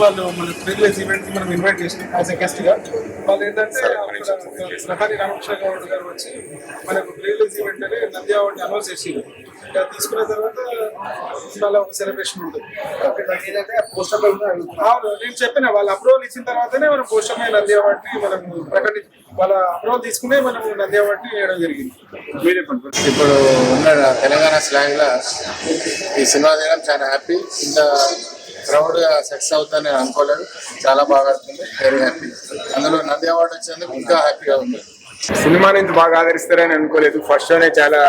వాళ్ళు మన previous event మనం ఇన్వైట్ చేసినాం యాజ్ ఎ గెస్ట్ గా. వాళ్ళు ఏంటంటే ప్రధాని రామకృష్ణ గౌడ్ గారు వచ్చి మనకు ప్రీవియస్ ఈవెంట్ అని నంది అవార్డు అనౌన్స్ చేసి తీసుకున్న తర్వాత వాళ్ళ ఒక సెలబ్రేషన్ ఉంటుంది. అవును, నేను చెప్పిన వాళ్ళు అప్రూవల్ ఇచ్చిన తర్వాతనే మనం పోస్టర్ మీద నంది అవార్డుని మనం ప్రకటించి వాళ్ళ అప్రూవల్ తీసుకునే మనం నంది అవార్డుని వేయడం జరిగింది. మీరే ఇప్పుడు ఉన్న తెలంగాణ స్లాంగ్ లా ఈ సినిమా చేయడం చాలా హ్యాపీ. ఇంత క్రౌడ్ సక్సెస్ అవుతుందని నేను అనుకోలేదు. చాలా బాగా అవుతుంది, వెరీ హ్యాపీ. అందులో నంది అవార్డు వచ్చేందుకు ఇంకా హ్యాపీగా ఉంది. సినిమాని ఇంత బాగా ఆదరిస్తారని అనుకోలేదు. ఫస్ట్ షోనే చాలా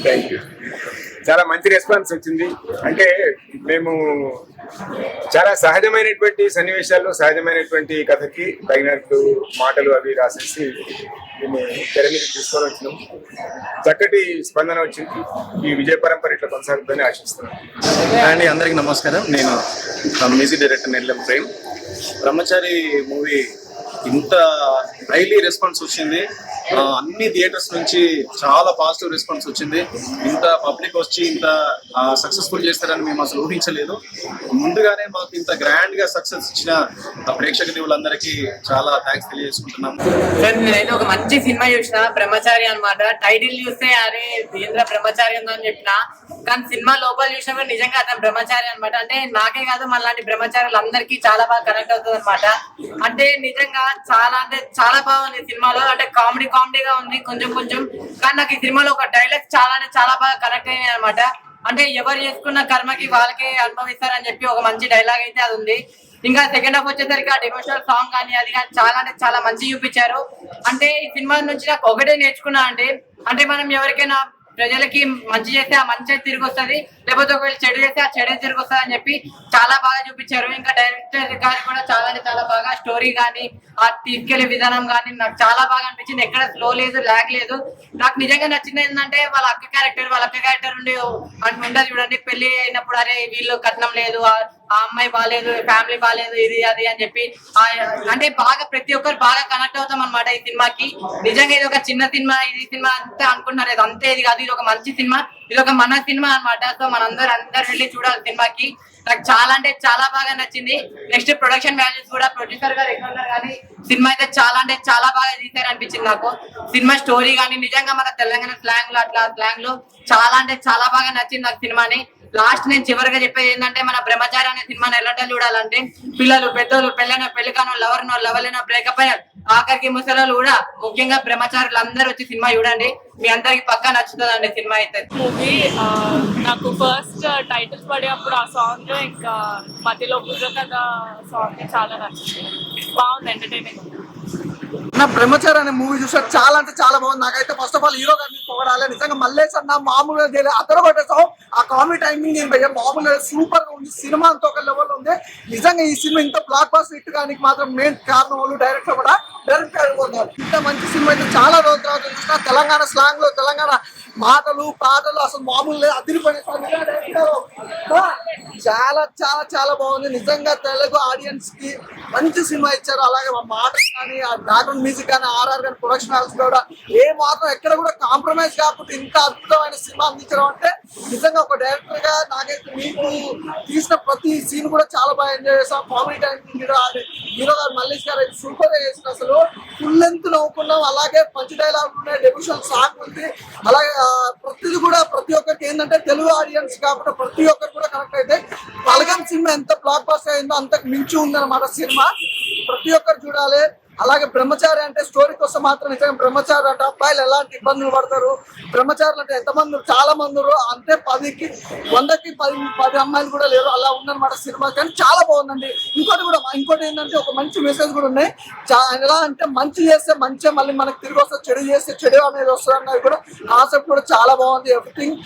థ్యాంక్ యూ, చాలా మంచి రెస్పాన్స్ వచ్చింది. అంటే మేము చాలా సహజమైనటువంటి సన్నివేశాల్లో సహజమైనటువంటి కథకి తగినట్టు మాటలు అవి రాసేసి దీన్ని తెర మీద తీసుకొని వచ్చినాం. చక్కటి స్పందన వచ్చింది. ఈ విజయ పరంపర ఇట్లా కొనసాగుతుందని ఆశిస్తున్నాను. అండి, అందరికి నమస్కారం. నేను మ్యూజిక్ డైరెక్టర్ నెల్లెం ప్రేమ్. బ్రహ్మచారి మూవీ ఇంత హైలీ రెస్పాన్స్ వచ్చింది. అన్ని థియేటర్స్ నుంచి చాలా పాజిటివ్ రెస్పాన్స్ వచ్చింది. ఇంత పబ్లిక్ వచ్చి ఇంత సక్సెస్ఫుల్ చేస్తారని మేము అసలు ఊహించలేదు. ముందుగానే మాకు ఇంత గ్రాండ్ గా సక్సెస్ ఇచ్చిన ప్రేక్షకులందరికీ చాలా థ్యాంక్స్ తెలియజేసుకుంటున్నాం. నేనైతే ఒక మంచి సినిమా చూసిన, బ్రహ్మచారి అన్నమాట. టైటిల్ చూస్తే అరే ఏంద్ర బ్రహ్మచారి ఉందని చెప్పిన, కానీ సినిమా లోపల చూసినప్పుడు నిజంగా అతను బ్రహ్మచారి అనమాట. అంటే నాకే కాదు మనలాంటి బ్రహ్మచారులు అందరికీ చాలా బాగా కనెక్ట్ అవుతుంది అనమాట. అంటే నిజంగా చాలా బాగుంది సినిమాలో. అంటే కామెడీగా ఉంది కొంచెం, కానీ నాకు ఈ సినిమాలో ఒక డైలాగ్ చాలా బాగా కనెక్ట్ అయ్యాయి అనమాట. అంటే ఎవరు చేసుకున్న కర్మకి వాళ్ళకే అనుభవిస్తారని చెప్పి ఒక మంచి డైలాగ్ అయితే అది ఉంది. ఇంకా సెకండ్ హాఫ్ వచ్చేసరికి ఆ డివోషనల్ సాంగ్ కానీ అది కానీ చాలా మంచి చూపించారు. అంటే ఈ సినిమా నుంచి నాకు ఒకటే నేర్చుకున్నా అంటే మనం ఎవరికైనా ప్రజలకి మంచి చేస్తే ఆ మంచి తిరిగి వస్తుంది, లేకపోతే ఒకవేళ చెడు చేస్తే ఆ చెడే తిరిగి వస్తుంది అని చెప్పి చాలా బాగా చూపించారు. ఇంకా డైరెక్టర్ గారు కూడా చాలా బాగా స్టోరీ కానీ ఆ తీసుకెళ్లే విధానం కానీ నాకు చాలా బాగా అనిపించింది. ఎక్కడ స్లో లేదు, లాగ్ లేదు. నాకు నిజంగా నచ్చింది ఏంటంటే వాళ్ళ అక్క క్యారెక్టర్ ఉండి ఉండదు చూడండి. పెళ్లి అయినప్పుడు అరే వీళ్ళు కట్నం లేదు, ఆ అమ్మాయి బాగాలేదు, ఫ్యామిలీ బాగాలేదు, ఇది అది అని చెప్పి అంటే బాగా ప్రతి ఒక్కరు బాగా కనెక్ట్ అవుతాం అనమాట ఈ సినిమాకి. నిజంగా ఇది ఒక చిన్న సినిమా, ఇది సినిమా అంతే అనుకుంటున్నారు, ఇది అంతే ఇది కాదు, ఇది ఒక మంచి సినిమా, ఇది ఒక మన సినిమా అనమాట. సో మనందరూ వెళ్ళి చూడాలి సినిమాకి. నాకు చాలా బాగా నచ్చింది. నెక్స్ట్ ప్రొడక్షన్ వాల్యూస్ కూడా ప్రొడ్యూసర్ గారు ఎక్కువ ఉన్నారు, కానీ సినిమా అయితే చాలా బాగా తీశారు అనిపించింది నాకు. సినిమా స్టోరీ కానీ నిజంగా మన తెలంగాణ స్లాంగ్ లో అట్లా స్లాంగ్ లో చాలా బాగా నచ్చింది నాకు సినిమాని. లాస్ట్ నేను చివరిగా చెప్పేది ఏంటంటే మన బ్రహ్మచారి అనే సినిమాని ఎలాంటి చూడాలంటే పిల్లలు, పెద్దలు, పెళ్లికానో, లవర్నో, లవలేనో, బ్రేకప్ అయిన ఆఖరికి ముసలు కూడా ముఖ్యంగా బ్రహ్మచారులు అందరూ వచ్చి సినిమా చూడండి. మీ అందరికి పక్కా నచ్చుతుందండి సినిమా అయితే. మూవీ నాకు ఫస్ట్ టైటిల్స్ పడేటప్పుడు ఆ సాంగ్, ఇంకా మధ్యలో బుర్రకథ సాంగ్ చాలా నచ్చింది. బాగుంది, ఎంటర్టైనింగ్. నా బ్రహ్మచారి అనే మూవీ చూసారు, చాలా బాగుంది. నాకైతే ఫస్ట్ ఆఫ్ ఆల్ హీరో గారిని పొగడాలి. నిజంగా మల్లేష్ అన్న మామూలుగా అతను కొట్టేసాం. ఆ కామెడీ టైమింగ్ మామూలుగా సూపర్ గా ఉంది. సినిమా అంతా ఒక లెవెల్ ఉంది. నిజంగా ఈ సినిమా ఇంత బ్లాక్ బాస్టర్ హిట్ కానీ మాత్రం మెయిన్ కారణం వాళ్ళు డైరెక్టర్ కూడా ఇంత మంచి సినిమా అయితే చాలా రోజుల తర్వాత చూసిన. తెలంగాణ స్లాంగ్ లో తెలంగాణ మాటలు పాటలు అసలు మామూలు అదిరిపోయిన చాలా బాగుంది. నిజంగా తెలుగు ఆడియన్స్ కి మంచి సినిమా ఇచ్చారు. అలాగే మాటలు కానీ ఆ బ్యాక్గ్రౌండ్ మ్యూజిక్ కానీ ఆర్ఆర్ కానీ ప్రొడక్షన్ హౌస్ కూడా ఏ మాత్రం ఎక్కడ కూడా కాంప్రమైజ్ కాకుండా ఇంత అద్భుతమైన సినిమా అందించడం అంటే నిజంగా ఒక డైరెక్టర్ గా నాకైతే మీకు తీసిన ప్రతి సీన్ కూడా చాలా బాగా ఎంజాయ్ చేస్తాం. కామెడీ టైమింగ్ హీరో గారు మల్లేష్ గారు అయితే సూపర్ గా చేసిన, అసలు ఫుల్ లెంత్ నవ్వుకున్నాం. అలాగే పంచ్ డైలాగ్ ఉన్నాయి, డెబ్యూషన్ సాంగ్ ఉంది. అలాగే ప్రతిది కూడా ప్రతి ఒక్కరికి ఏంటంటే తెలుగు ఆడియన్స్ కాబట్టి ప్రతి ఒక్కరు కూడా కనెక్ట్ అయితే పలగం సినిమా ఎంత బ్లాక్ బస్టర్ అయిందో అంతకు మించి ఉందన్నమాట సినిమా. ప్రతి ఒక్కరు చూడాలి. అలాగే బ్రహ్మచారి అంటే స్టోరీ కోసం మాత్రం నిజంగా బ్రహ్మచారి అంటే అబ్బాయిలు ఎలాంటి ఇబ్బందులు పడతారు, బ్రహ్మచారులు అంటే ఎంతమంది చాలా మంది అంటే 10కి 100కి 10 అమ్మాయిలు కూడా లేరు, అలా ఉందన్నమాట సినిమా. కానీ చాలా బాగుందండి. ఇంకోటి ఏంటంటే ఒక మంచి మెసేజ్ కూడా ఉన్నాయి. ఎలా అంటే మంచి చేస్తే మంచి మళ్ళీ మనకి తిరిగి వస్తుంది, చెడు చేస్తే చెడు అనేది వస్తుంది అన్నది కూడా కాన్సెప్ట్ కూడా చాలా బాగుంది. Everything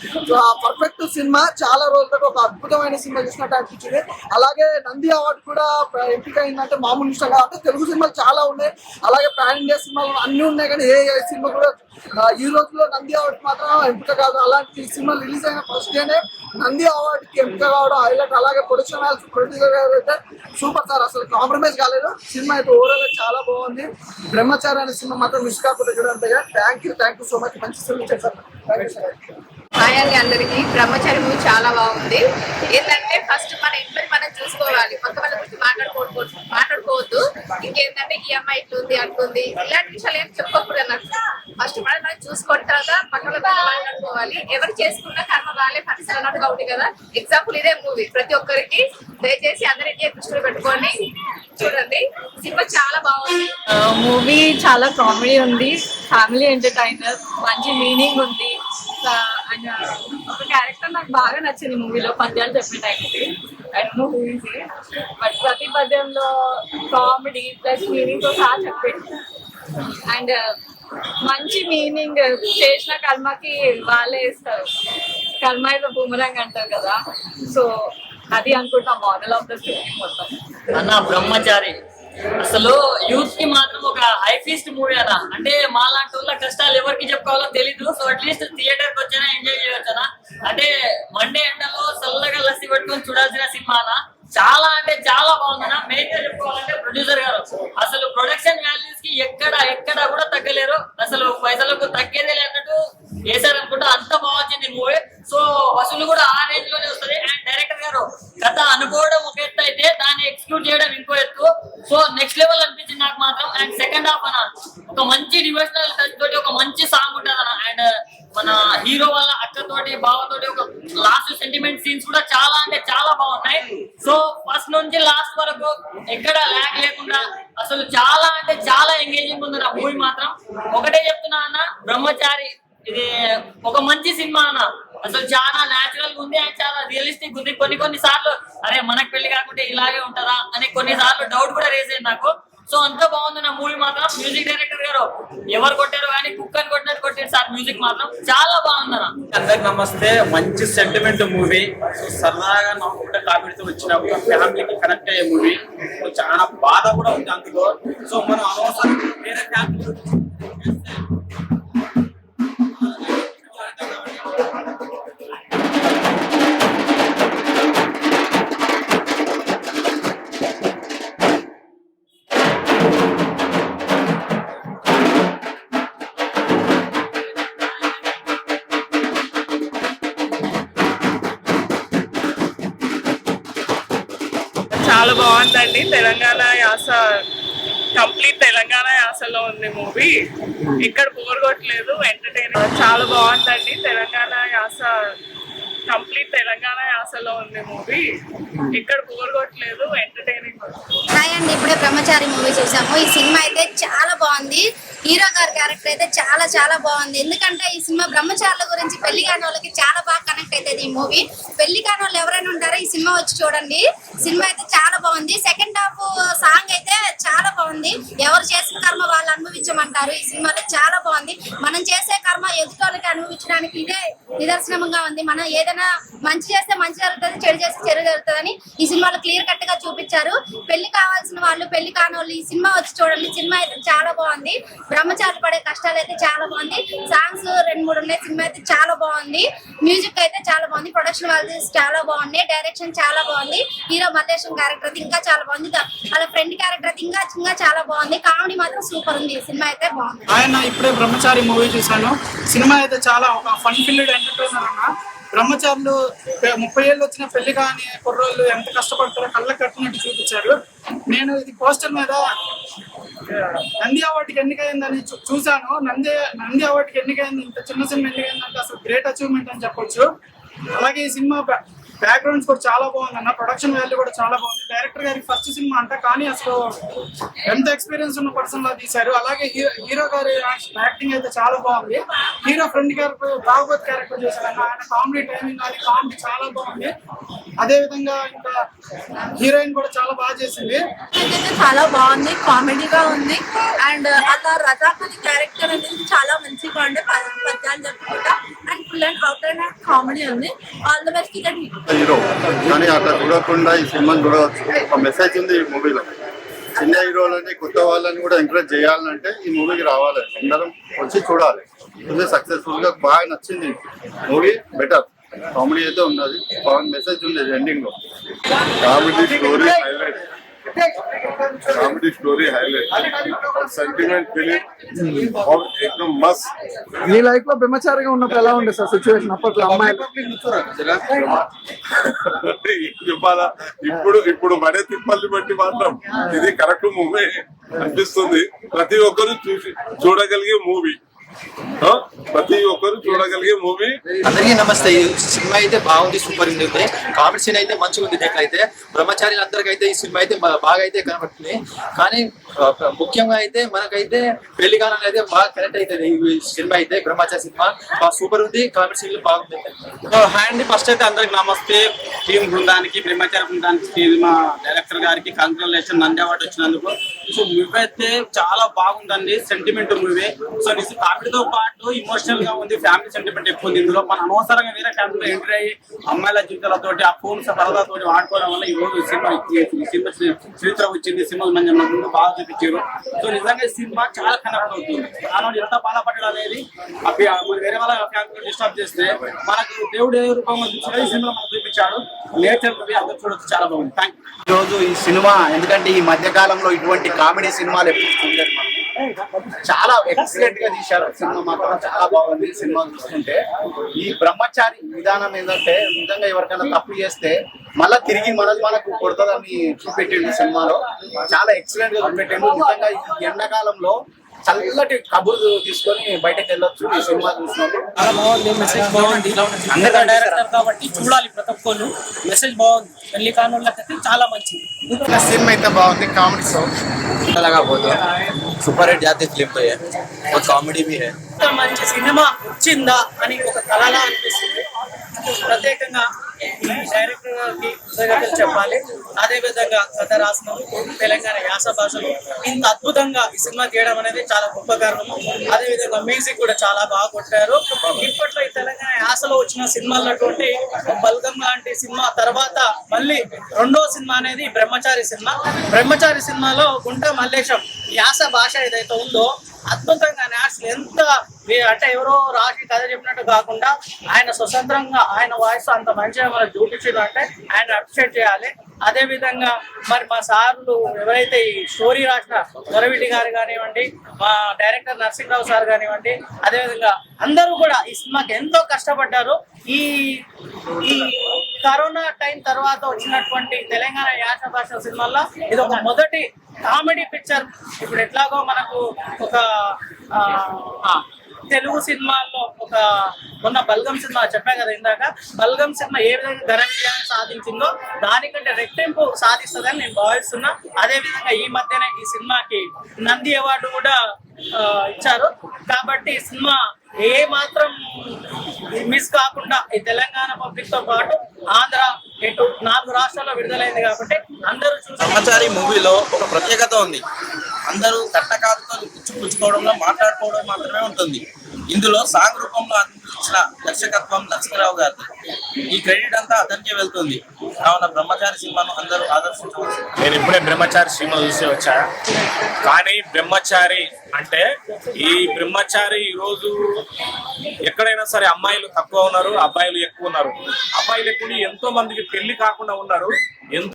perfect cinema. చాలా రోజులతో ఒక అద్భుతమైన సినిమా చూసినట్టు అనిపించింది. అలాగే నంది అవార్డు కూడా ఎంపిక అయిందంటే మామూలు విషయం కాదు. అంటే తెలుగు సినిమాలు చాలా ఉన్నాయి, అలాగే పాన్ ఇండియా సినిమాలు అన్ని ఉన్నాయి, కానీ ఏ సినిమా కూడా ఈ రోజులో నంది అవార్డు మాత్రం ఎంపిక కాదు. అలాంటి సినిమా రిలీజ్ అయిన ఫస్ట్ డేనే నంది అవార్డుకి ఎంపిక కావడం హైలైట్. అలాగే ప్రొడక్షన్ వాల్స్ ప్రొడ్యూసర్ గారు అయితే సూపర్ సార్, అసలు కాంప్రమైజ్ కాలేదు. సినిమా అయితే ఓవరాల్ గా చాలా బాగుంది. బ్రహ్మచారి అనే సినిమా మాత్రం మిస్ కాకుండా చూడండి. Thank you so much. మంచి సినిమా చేశారు. హాయ్ అండి అందరికి. బ్రహ్మచారి మూవీ చాలా బాగుంది. ఏంటంటే ఫస్ట్ మన ఇంట్లో మనం చూసుకోవాలి, కొత్త వాళ్ళ గురించి మాట్లాడుకోవద్దు. ఇంకేంటంటే ఈ అమ్మాయి ఇట్లుంది అంటుంది ఇలాంటి విషయాలు ఏం చెప్పకూడదు అన్నట్టు. ఫస్ట్ మనం చూసుకున్న తర్వాత పక్కన మాట్లాడుకోవాలి. ఎవరు చేసుకున్న కర్మ వాళ్ళే పరిస్థితి అన్నట్టుగా ఉంది కదా. ఎగ్జాంపుల్ ఇదే మూవీ. ప్రతి ఒక్కరికి దయచేసి అందరికీ దృష్టిలో పెట్టుకొని చూడండి. సినిమా చాలా బాగుంది. మూవీ చాలా కామెడీ ఉంది, ఫ్యామిలీ ఎంటర్టైనర్, మంచి మీనింగ్ ఉంది. అండ్ ఒక క్యారెక్టర్ నాకు బాగా నచ్చింది మూవీలో, పద్యాలు చెప్పే టైంకి. I don't know who is it, but ప్రతి పద్యంలో కామెడీ ప్లస్ మీనింగ్ తో సహా చెప్పేది. అండ్ మంచి మీనింగ్, చేసిన కర్మకి వాళ్ళే ఇస్తారు. కర్మ ఇస్ బూమరాంగ్ అంటారు కదా, సో అది అనుకుంటా మోడల్ ఆఫ్ ద స్టోరీ మొత్తం. అన్న బ్రహ్మచారి అసలు యూత్ కి మాత్రం ఒక హై ఫీస్ట్ మూవీ అన్న. అంటే మా లాంటి వాళ్ళ కష్టాలు ఎవరికి చెప్పుకోవాలో తెలీదు. సో అట్లీస్ట్ థియేటర్ కి వచ్చినా ఎంజాయ్ చేయొచ్చు అన్న. అంటే మండే ఎండలో చల్లగా లస్సి పెట్టుకొని చూడాల్సిన సినిమా అన్న. చాలా అంటే చాలా బాగుందన్న. మెయిన్ గా చెప్పుకోవాలంటే ప్రొడ్యూసర్ గారు అసలు ప్రొడక్షన్ వాల్యూస్ కి ఎక్కడ కూడా తగ్గలేరు. అసలు పైసలకు తగ్గేదే లేనట్టు వేసారు అనుకుంటా. అంత బాగా వచ్చింది మూవీ. సో వసూలు కూడా ఆ రేంజ్ లోనే వస్తుంది. అండ్ డైరెక్టర్ గారు కథ అనుకోవడం ఒక ఎత్తు అయితే దాన్ని ఎక్స్క్యూట్ చేయడం ఇంకో ఎత్తు. సో నెక్స్ట్ లెవెల్ అనిపించింది నాకు మాత్రం. అండ్ సెకండ్ హాఫ్ అన్న ఒక మంచి డివోషనల్ టచ్ తోటి ఒక మంచి సాంగ్ ఉంటుంది అన్న. అండ్ మన హీరో వాళ్ళ అక్కతోటి బావతోటి ఒక లాస్ట్ సెంటిమెంట్ సీన్స్ కూడా చాలా అంటే చాలా బాగున్నాయి. సో ఫస్ట్ నుంచి లాస్ట్ వరకు ఎక్కడ ల్యాగ్ లేకుండా అసలు చాలా అంటే చాలా ఎంగేజింగ్ ఉంది నా మూవీ మాత్రం. ఒకటే చెప్తున్నా అన్న, బ్రహ్మచారి ఇది ఒక మంచి సినిమా అన్న. అసలు చాలా న్యాచురల్ గా ఉంది అండ్ చాలా రియలిస్టిక్ ఉంది. కొన్ని సార్లు అరే మనకు పెళ్లి కాకుంటే ఇలాగే ఉంటదా అని కొన్నిసార్లు డౌట్ కూడా రేజ్ అయింది నాకు. సో అంత బాగుంది నా మూవీ మాత్రం. మ్యూజిక్ డైరెక్టర్ గారు ఎవరు కొట్టారు కానీ కుక్కని కొట్టినట్టు కొట్టారు సార్. మ్యూజిక్ మాత్రం చాలా బాగుందన్న. అందరికి నమస్తే. మంచి సెంటిమెంట్ మూవీ. సో సరదాగా నవ్వుకుంటే కామెడీతో వచ్చిన ఒక ఫ్యామిలీకి కనెక్ట్ అయ్యే మూవీ. సో చాలా బాధ కూడా ఉంది అందులో. సో మనం అనవసరం వేరే ఫ్యామిలీ చాలా బాగుందండి. తెలంగాణ యాస, కంప్లీట్ తెలంగాణ యాసలో ఉంది మూవీ. ఇక్కడ బోర్ కొట్టలేదు, ఎంటర్టైనింగ్ చాలా బాగుందండి. తెలంగాణ యాస, కంప్లీట్ తెలంగాణ యాసలో ఉంది మూవీ. ఇక్కడ బోర్ కొట్టలేదు, ఎంటర్టైనింగ్. హాయ్ అండి, ఇప్పుడే బ్రహ్మచారి మూవీ చూసాము. ఈ సినిమా అయితే చాలా బాగుంది. హీరో గారి క్యారెక్టర్ అయితే చాలా బాగుంది. ఎందుకంటే ఈ సినిమా బ్రహ్మచారుల గురించి, పెళ్లి కాని వాళ్ళకి చాలా బాగా కనెక్ట్ అవుతుంది ఈ మూవీ. పెళ్లి కాని వాళ్ళు ఎవరైనా ఉంటారో ఈ సినిమా వచ్చి చూడండి. సినిమా అయితే చాలా బాగుంది. సెకండ్ హాఫ్ సాంగ్ అయితే చాలా బాగుంది. ఎవరు చేసిన కర్మ వాళ్ళు అనుభవించమంటారు. ఈ సినిమాలో చాలా బాగుంది. మనం చేసే కర్మ ఎదుటోళ్ళకి అనుభవించడానికి ఇదే నిదర్శనంగా ఉంది. మనం ఏదైనా మంచి చేస్తే మంచి జరుగుతుంది, చెడు చేస్తే చెడు జరుగుతుందని ఈ సినిమాలో క్లియర్ కట్ గా చూపించారు. పెళ్లి కావాల్సిన వాళ్ళు, పెళ్లి కాని వాళ్ళు ఈ సినిమా వచ్చి చూడండి. సినిమా అయితే చాలా బాగుంది. బ్రహ్మచారి పడే కష్టాలు అయితే చాలా బాగుంది. సాంగ్స్ 2-3 ఉన్నాయి. సినిమా అయితే చాలా బాగుంది. మ్యూజిక్ అయితే చాలా బాగుంది. ప్రొడక్షన్ వాల్యూస్ చాలా బాగున్నాయి. డైరెక్షన్ చాలా బాగుంది. హీరో మల్లేశం క్యారెక్టర్ అయితే ఇంకా చాలా బాగుంది. అలా ఫ్రెండ్ క్యారెక్టర్ అయితే ఇంకా చాలా బాగుంది. కామెడీ మాత్రం సూపర్ ఉంది. సినిమా అయితే బాగుంది. ఆయన ఇప్పుడే బ్రహ్మచారి మూవీ చూశాను. సినిమా అయితే చాలా ఒక ఫన్ ఫిల్డ్ ఎంటర్టైనర్ అన్న. బ్రహ్మచారులు 30 ఏళ్ళు వచ్చిన పెళ్లి కాని కుర్రోళ్ళు ఎంత కష్టపడతారో కళ్ళకు కట్టినట్టు చూపించారు. నేను ఇది పోస్టర్ మీద నంది అవార్డుకి ఎన్నికైందని చూశాను. నంది అవార్డుకి ఎన్నికైంది, ఇంత చిన్న సినిమా ఎన్నికైందంటే అసలు గ్రేట్ అచీవ్మెంట్ అని చెప్పొచ్చు. అలాగే ఈ సినిమా బ్యాక్గ్రౌండ్స్ కూడా చాలా బాగుంది అన్న. ప్రొడక్షన్ వాల్యూ కూడా చాలా బాగుంది. డైరెక్టర్ గారికి ఫస్ట్ సినిమా అంట, కానీ అసలు ఎంత ఎక్స్పీరియన్స్ ఉన్న పర్సన్ లా తీశారు. అలాగే హీరో గారి యాక్టింగ్ అయితే చాలా బాగుంది. Hero friend character Bhagwat character చేశారు. ఆయన కామెడీ టైమింగ్ అది కామెడీ చాలా బాగుంది. అదే విధంగా ఇంకా హీరోయిన్ కూడా చాలా బాగా చేసింది. చాలా బాగుంది, కామెడీగా ఉంది. అండ్ అలా రజాకలి క్యారెక్టర్ అనేది చాలా మంచిగా ఉండే, పద్యాలు చెప్పుకుంటా. And full and out and comedy ఉంది. All the best hero. కానీ అట్లా చూడకుండా ఈ సినిమాని చూడవచ్చు. ఒక మెసేజ్ ఉంది ఈ మూవీలో. చిన్న హీరోలని కొత్త వాళ్ళని కూడా ఎంకరేజ్ చేయాలంటే ఈ మూవీకి రావాలి, అందరం వచ్చి చూడాలి. సక్సెస్ఫుల్ గా బాగా నచ్చింది మూవీ, బెటర్ కామెడీ అయితే ఉన్నది, బాగా మెసేజ్ ఉంది ఎండింగ్ లో. Comedy story highlight, sentiment film एकदम मस्त. మీ లైఫ్ లో బ్రహ్మచారిగా ఉన్నప్పుడు ఎలా ఉండే సార్ సిచ్యువేషన్ అప్పట్లో అమ్మాయిలు? చెప్పాలా, ఇప్పుడు పడే తిప్పల్ని బట్టి మాత్రం ఇది కరెక్ట్ మూవీ అనిపిస్తుంది. ప్రతి ఒక్కరు చూడగలిగే మూవీ, ప్రతి ఒక్కరు చూడగలిగే మూవీ. అందరికీ నమస్తే. ఈ సినిమా అయితే బాగుంది, సూపర్ ఉంది. కామెడీ సీన్ అయితే మంచిగా ఉంది. అయితే బ్రహ్మచారులందరికీ అయితే ఈ సినిమా అయితే బాగా అయితే కనబడుతుంది. కానీ ముఖ్యంగా అయితే మనకైతే పెళ్లి కాలం అయితే బాగా కనెక్ట్ అవుతుంది ఈ సినిమా అయితే. బ్రహ్మచారి సినిమా బాగా సూపర్ ఉంది, కామెడీ సీన్ బాగుంది. హాయ్ అండి, ఫస్ట్ అయితే అందరికి నమస్తే. టీం బృందానికి, బ్రహ్మచారి బృందానికి, సినిమా డైరెక్టర్ గారికి కంగ్రాచులేషన్, నంది అవార్డు వచ్చినందుకు. సో మూవీ అయితే చాలా బాగుందండి, సెంటిమెంట్ మూవీ. సో కామెడీతో పాటు ఇమోషనల్ గా ఉంది, ఫ్యామిలీ సెంటిమెంట్ ఎక్కువ ఉంది ఇందులో. మన అనవసరంగా వేరే ఫ్యామిలీలో ఎంటర్ అయ్యి అమ్మాయిల జీవితాలతోటి ఆ ఫోన్స్ పరదాతో ఆడుకోవడం వల్ల ఈ రోజు సినిమా చరిత్ర వచ్చింది. సినిమా ముందు బాగా చూపించారు. సో నిజంగా ఈ సినిమా చాలా కనెక్ట్ అవుతుంది. దాని ఎంత బాధపడడం అనేది వేరే వాళ్ళ ఫ్యామిలీ డిస్టర్బ్ చేస్తే మనకు దేవుడు ఏ రూపంలో చూపించాడు ఈ సినిమా మనకు చూపించాడు. నేచర్ మూవీ అందరూ చూడొచ్చు, చాలా బాగుంది. Thank you. ఈ రోజు ఈ సినిమా ఎందుకంటే ఈ మధ్య కాలంలో ఇటువంటి కామెడీ సినిమాలు ఎప్పుడు చూడలేదు మనం. చాలా ఎక్సలెంట్ గా తీశారు సినిమా, మాత్రం చాలా బాగుంది. సినిమా చూస్తుంటే ఈ బ్రహ్మచారి విధానం ఏంటంటే నిజంగా ఎవరికైనా తప్పు చేస్తే మళ్ళా తిరిగి మనకు కొడుతుందని చూపెట్టిండు సినిమాలో. చాలా ఎక్సలెంట్ గా చూపెట్టిండు. నిజంగా ఈ ఎండాకాలంలో చల్లటి కబుర్లు తీసుకొని బయటకు వెళ్ళొచ్చు ఈ సినిమా చూసినప్పుడు. చాలా బాగుంది, మెసేజ్ బాగుంది. అందరికీ డైరెక్టర్ కాబట్టి చూడాలి ప్రతి ఒక్కరు. మెసేజ్ బాగుంది, పెళ్లి కానులకైతే చాలా మంచిది. సినిమా అయితే బాగుంది, కామెడీ సో लगा बहुत सुपर हिट जाती फिल्म तो है और कॉमेडी भी है. మంచి సినిమా వచ్చిందా అని ఒక కళలా అనిపిస్తుంది. ప్రత్యేకంగా ఈ డైరెక్టర్ గారికి కృతజ్ఞతలు చెప్పాలి. అదే విధంగా కథ రాసిన తెలంగాణ యాస భాషలో ఇంత అద్భుతంగా ఈ సినిమా తీయడం అనేది చాలా గొప్ప కారణము. అదే విధంగా మ్యూజిక్ కూడా చాలా బాగా కొట్టారు. ఇప్పట్లో ఈ తెలంగాణ యాసలో వచ్చిన సినిమాలటువంటి బల్గం లాంటి సినిమా తర్వాత మళ్ళీ రెండో సినిమా అనేది బ్రహ్మచారి సినిమా. బ్రహ్మచారి సినిమాలో గుంట మల్లేశం యాస భాష ఏదైతే ఉందో అద్భుతంగా నేషనల్ ఎంత అంటే ఎవరో రాసి కథ చెప్పినట్టు కాకుండా ఆయన స్వతంత్రంగా ఆయన వాయిస్ అంత మంచిగా మనకు చూపించడం అంటే ఆయన అప్రిషియేట్ చేయాలి. అదే విధంగా మరి మా సార్లు ఎవరైతే ఈ స్టోరీ రాసిన దొరవిటి గారు కానివ్వండి, మా డైరెక్టర్ నరసింహరావు సార్ కానివ్వండి, అదేవిధంగా అందరూ కూడా ఈ సినిమాకి ఎంతో కష్టపడ్డారు. ఈ ఈ కరోనా టైం తర్వాత వచ్చినటువంటి తెలంగాణ యాస భాష సినిమాల్లో ఇది ఒక మొదటి కామెడీ పిక్చర్. ఇప్పుడు ఎట్లాగో మనకు ఒక తెలుగు సినిమాల్లో ఒక మొన్న బల్గం సినిమా చెప్పా కదా ఇందాక, బల్గం సినిమా ఏ విధంగా ఘన విజయాన్ని సాధించిందో దానికంటే రెట్టింపు సాధిస్తుందని నేను భావిస్తున్నా. అదే విధంగా ఈ మధ్యనే ఈ సినిమాకి నంది అవార్డు కూడా ఇచ్చారు. కాబట్టి ఈ సినిమా ఏ మాత్రం మిస్ కాకుండా ఈ తెలంగాణ పబ్లిక్ తో పాటు ఆంధ్ర ఇటు 4 రాష్ట్రాల్లో విడుదలైంది కాబట్టి అందరూ చూసి. బ్రహ్మచారి మూవీలో ఒక ప్రత్యేకత ఉంది. అందరూ కట్టకాలతో పుచ్చుకోవడంలో మాట్లాడుకోవడం మాత్రమే ఉంటుంది. ఇందులో సాంగ్ రూపంలో అందించిన దర్శకత్వం నరసింహరావు గారు. ఈ క్రెడిట్ అంతా అతనికే వెళ్తుంది. కావున బ్రహ్మచారి సినిమాను అందరూ ఆదర్శించవచ్చు. నేను ఇప్పుడే బ్రహ్మచారి సినిమా చూసి వచ్చా. కానీ బ్రహ్మచారి అంటే ఈ బ్రహ్మచారి ఈరోజు ఎక్కడైనా సరే అమ్మాయిలు తక్కువ ఉన్నారు, అబ్బాయిలు ఎక్కువ ఉన్నారు. అబ్బాయిలు ఎక్కువ ఎంతో మందికి పెళ్లి కాకుండా ఉన్నారు.